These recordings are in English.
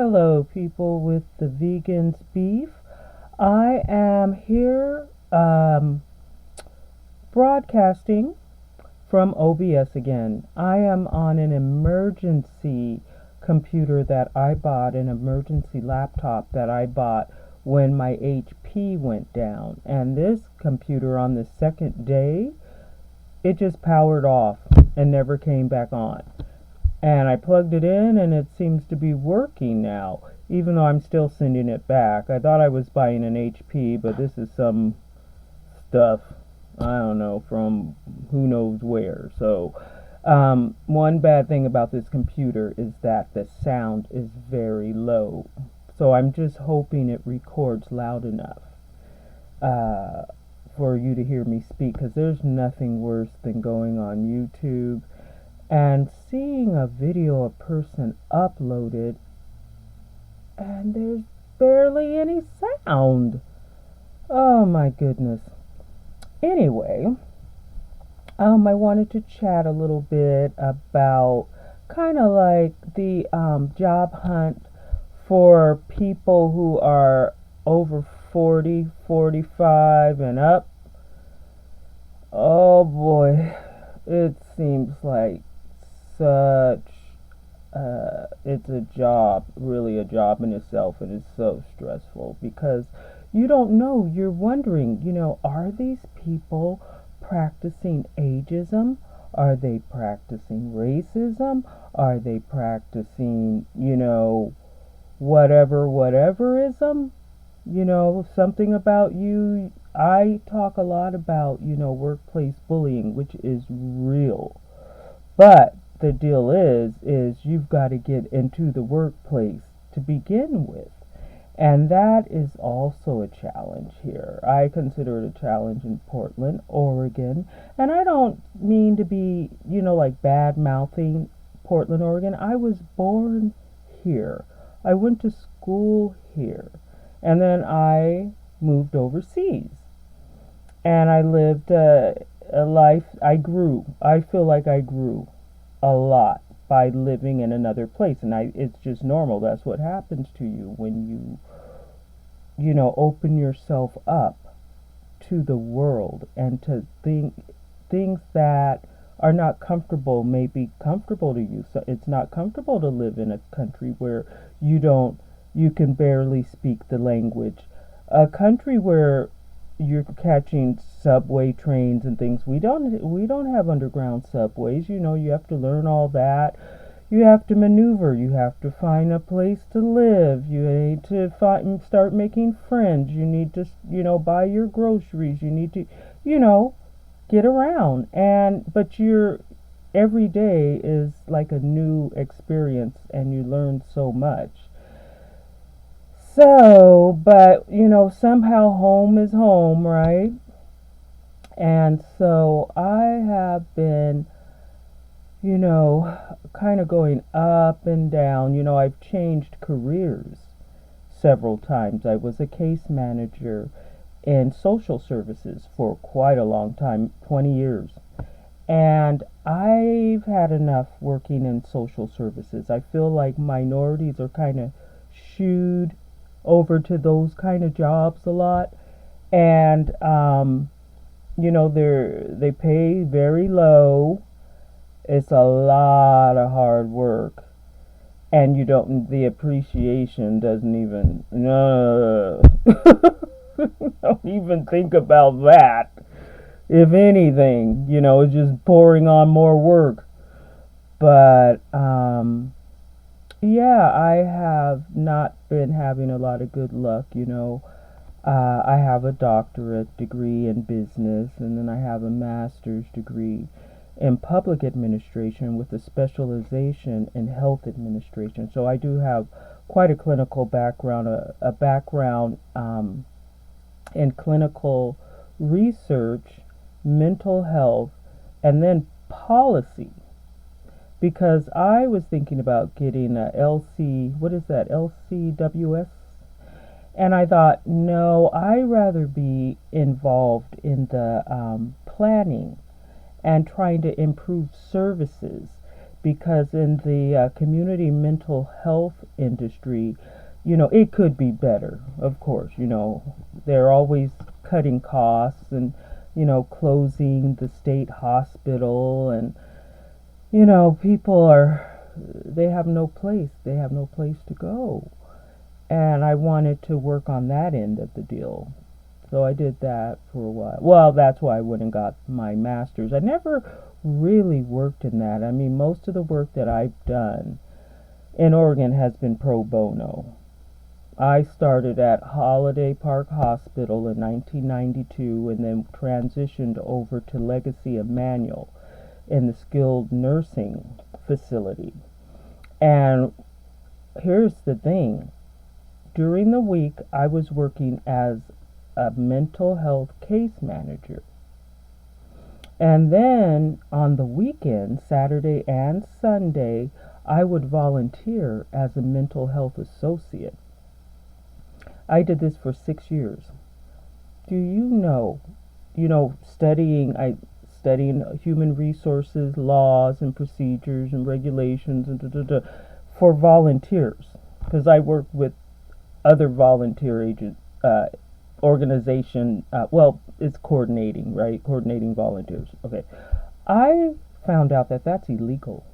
Hello, people with the vegan's beef. I am here broadcasting from OBS again. I am on an emergency computer that I bought, an emergency laptop that I bought when my HP went down. And this computer on the second day, it just powered off and never came back on. And I plugged it in and it seems to be working now, even though I'm still sending it back. I thought I was buying an HP, but this is some stuff, I don't know, from who knows where. So one bad thing about this computer is that the sound is very low. So I'm just hoping it records loud enough for you to hear me speak, because there's nothing worse than going on YouTube and seeing a video a person uploaded and there's barely any sound. Oh my goodness. Anyway, I wanted to chat a little bit about kind of like the job hunt for people who are over 40, 45 and up. Oh boy, it seems like such it's a job, really a job in itself, and it's so stressful because you don't know. You're wondering, are these people practicing ageism? Are they practicing racism? Are they practicing, whateverism? Something about you. I talk a lot about, workplace bullying, which is real. But the deal is you've got to get into the workplace to begin with. And that is also a challenge here. I consider it a challenge in Portland, Oregon. And I don't mean to be, like bad mouthing Portland, Oregon. I was born here. I went to school here. And then I moved overseas. And I lived a life. I grew. I feel like I grew a lot by living in another place, and it's just normal. That's what happens to you when you open yourself up to the world, and to things that are not comfortable may be comfortable to you. So it's not comfortable to live in a country where you can barely speak the language, a country where you're catching subway trains and things. We don't have underground subways. You have to learn all that. You have to maneuver. You have to find a place to live. You need to start making friends. You need to, buy your groceries. You need to, get around. But every day is like a new experience, and you learn so much. So, but, somehow home is home, right? And so I have been, kind of going up and down. I've changed careers several times. I was a case manager in social services for quite a long time, 20 years. And I've had enough working in social services. I feel like minorities are kind of shooed over to those kind of jobs a lot, and they pay very low. It's a lot of hard work, and the appreciation doesn't even don't even think about that. If anything, it's just pouring on more work. But yeah, I have not been having a lot of good luck. I have a doctorate degree in business, and then I have a master's degree in public administration with a specialization in health administration. So I do have quite a clinical background, a background in clinical research, mental health, and then policy. Because I was thinking about getting a LCWS? And I thought, no, I'd rather be involved in the planning and trying to improve services. because in the community mental health industry, it could be better, of course. They're always cutting costs and, closing the state hospital, and, people they have no place. They have no place to go. And I wanted to work on that end of the deal. So I did that for a while. Well, that's why I went and got my master's. I never really worked in that. I mean, most of the work that I've done in Oregon has been pro bono. I started at Holiday Park Hospital in 1992 and then transitioned over to Legacy Emmanuel in the skilled nursing facility. And here's the thing. During the week, I was working as a mental health case manager. And then on the weekend, Saturday and Sunday, I would volunteer as a mental health associate. I did this for 6 years. Do you know, studying human resources, laws and procedures and regulations and for volunteers, because I work with other volunteer organization. It's coordinating, right? Coordinating volunteers. Okay. I found out that that's illegal.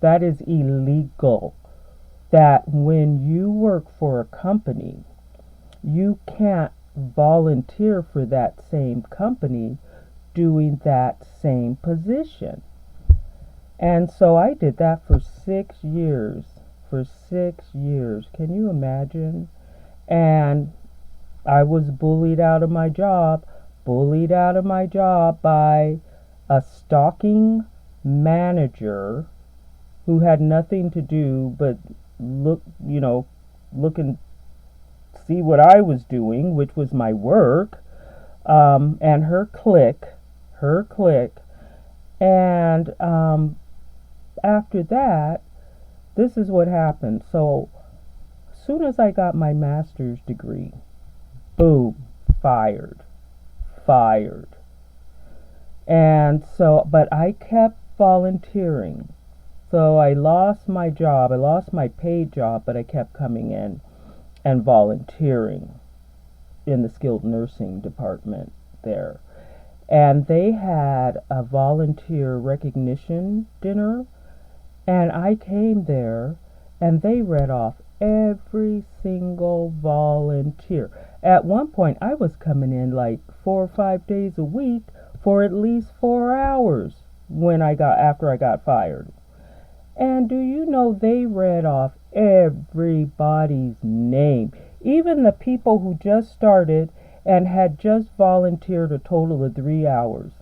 That is illegal. That when you work for a company, you can't volunteer for that same company doing that same position. And so I did that for 6 years. For 6 years. Can you imagine? And I was bullied out of my job by a stalking manager who had nothing to do but look and see what I was doing, which was my work, and her clique. And after that, this is what happened. So, as soon as I got my master's degree, boom, fired. And so, but I kept volunteering. So I lost my job. I lost my paid job, but I kept coming in and volunteering in the skilled nursing department there. And they had a volunteer recognition dinner, and I came there, and they read off every single volunteer. At one point, I was coming in like 4 or 5 days a week for at least 4 hours after I got fired. And do you know they read off everybody's name, even the people who just started and had just volunteered a total of 3 hours.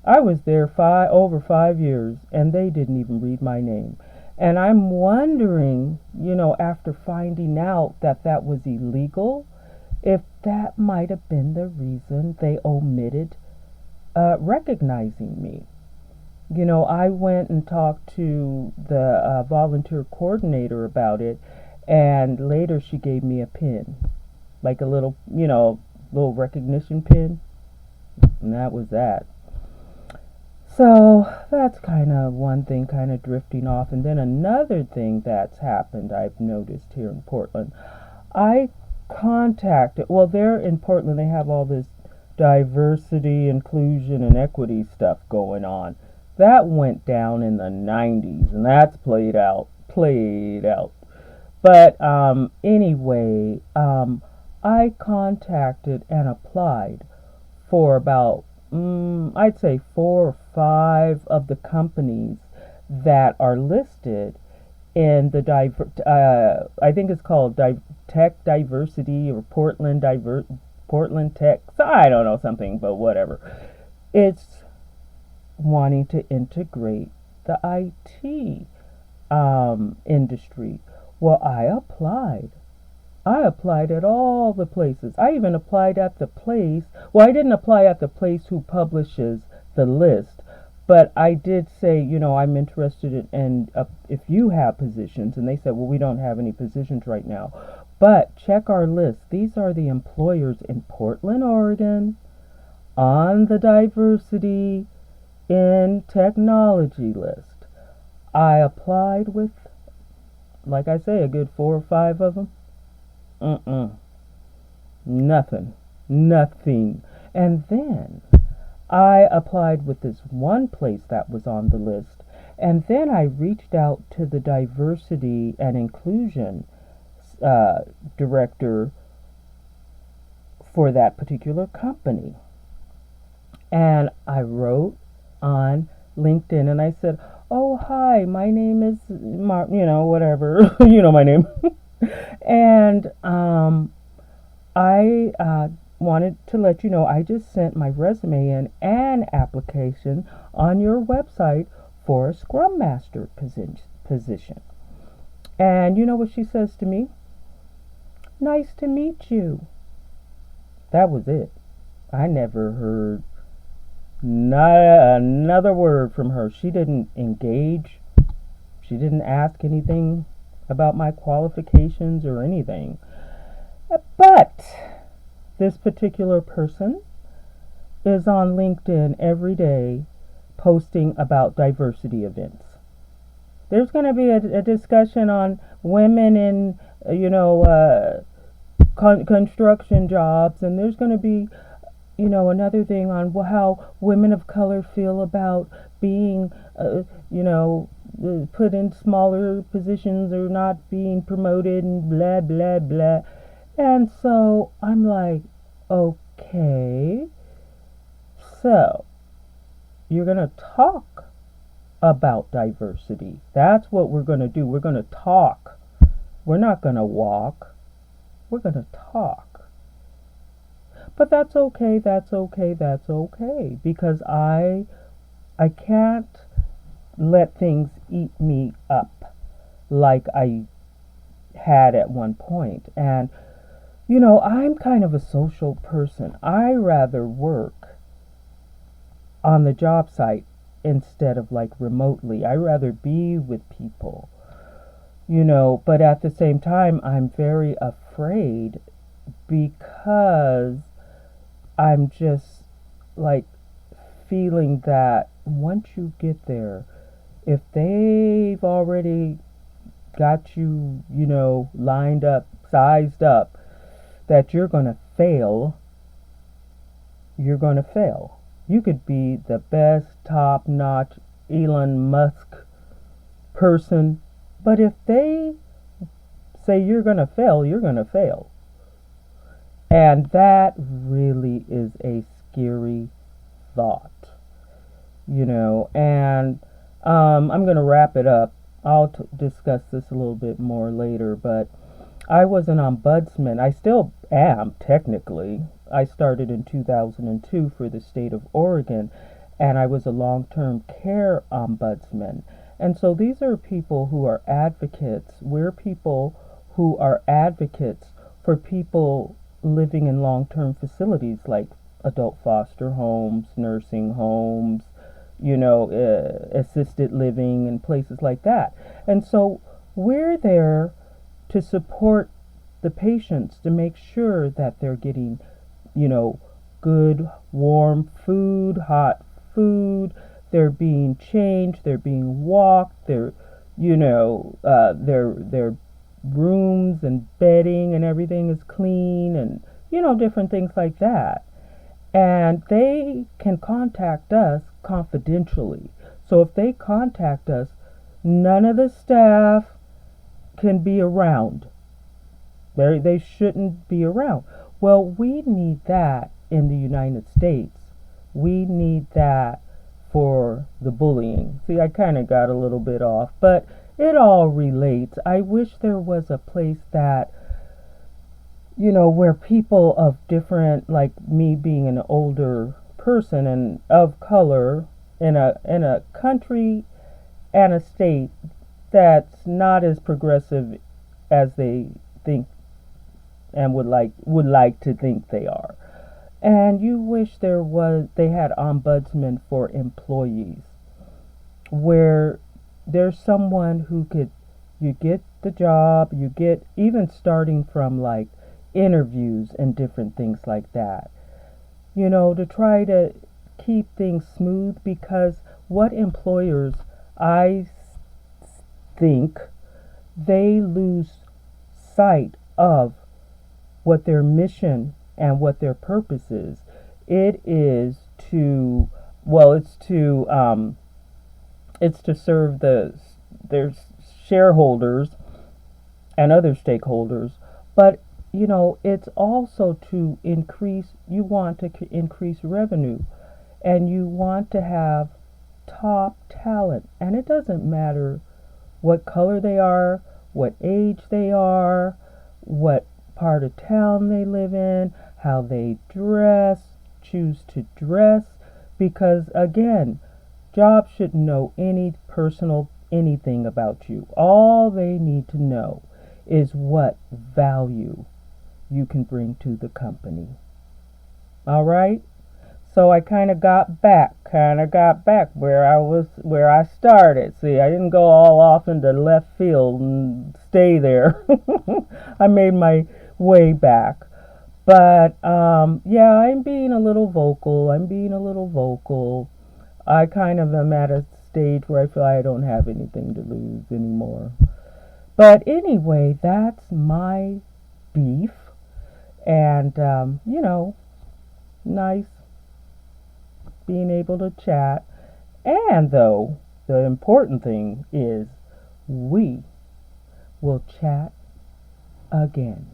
I was there over 5 years, and they didn't even read my name. And I'm wondering, after finding out that that was illegal, if that might have been the reason they omitted recognizing me. I went and talked to the volunteer coordinator about it, and later she gave me a pin, like a little recognition pin, and that was that. So that's kind of one thing kind of drifting off. And then another thing that's happened I've noticed here in Portland. There in Portland they have all this diversity, inclusion, and equity stuff going on. That went down in the 90s, and that's played out. But anyway, I contacted and applied for about I'd say 4 or 5 of the companies that are listed in the I think it's called Tech Diversity or Portland Tech. So I don't know something, but whatever. It's wanting to integrate the IT industry. Well, I applied at all the places. I even applied at the place. Well, I didn't apply at the place who publishes the list, but I did say, I'm interested in if you have positions. And they said, well, we don't have any positions right now. But check our list. These are the employers in Portland, Oregon, on the diversity in technology list. I applied with, like I say, a good 4 or 5 of them. Mm-mm. Nothing. Nothing. And then I applied with this one place that was on the list. And then I reached out to the diversity and inclusion director for that particular company. And I wrote on LinkedIn and I said, "Oh, hi, my name is whatever, my name." And I wanted to let you know I just sent my resume in and application on your website for a Scrum Master position. And you know what she says to me? "Nice to meet you." That was it. I never heard not another word from her. She didn't engage. She didn't ask anything about my qualifications or anything. But this particular person is on LinkedIn every day posting about diversity events. There's going to be a discussion on women in, construction jobs, and there's going to be, another thing on how women of color feel about being, put in smaller positions or not being promoted and blah, blah, blah. And so I'm like, okay, so you're going to talk about diversity. That's what we're going to do. We're going to talk. We're not going to walk. We're going to talk. But that's okay. That's okay. That's okay. Because I can't let things eat me up like I had at one point. And I'm kind of a social person. I rather work on the job site instead of like remotely. I rather be with people, but at the same time, I'm very afraid because I'm just like feeling that once you get there, if they've already got you, lined up, sized up, that you're going to fail, you're going to fail. You could be the best top-notch Elon Musk person, but if they say you're going to fail, you're going to fail. And that really is a scary thought, and I'm going to wrap it up. I'll discuss this a little bit more later, but I was an ombudsman. I still am, technically. I started in 2002 for the state of Oregon, and I was a long-term care ombudsman. And so these are people who are advocates. We're people who are advocates for people living in long-term facilities like adult foster homes, nursing homes, assisted living and places like that. And so we're there to support the patients to make sure that they're getting, good, warm food, hot food. They're being changed. They're being walked. Their rooms and bedding and everything is clean and, different things like that. And they can contact us confidentially. So if they contact us, none of the staff can be around. They shouldn't be around. Well, we need that in the United States. We need that for the bullying. See, I kind of got a little bit off, but it all relates. I wish there was a place that, where people of different, like me being an older person and of color in a country and a state that's not as progressive as they think and would like to think they are. And you wish they had ombudsmen for employees where there's someone who you get the job, you get even starting from like interviews and different things like that, to try to keep things smooth, because what employers I think, they lose sight of what their mission and what their purpose is. It is to, well, it's to serve their shareholders and other stakeholders, but it's also to increase. You want to increase revenue, and you want to have top talent, and it doesn't matter what color they are, what age they are, what part of town they live in, how they choose to dress, because again, jobs shouldn't know any personal anything about you. All they need to know is what value you can bring to the company. All right? So I kind of got back where I started. See, I didn't go all off into left field and stay there. I made my way back. But yeah, I'm being a little vocal. I kind of am at a stage where I feel I don't have anything to lose anymore. But anyway, that's my beef. And, nice being able to chat. And though, the important thing is we will chat again.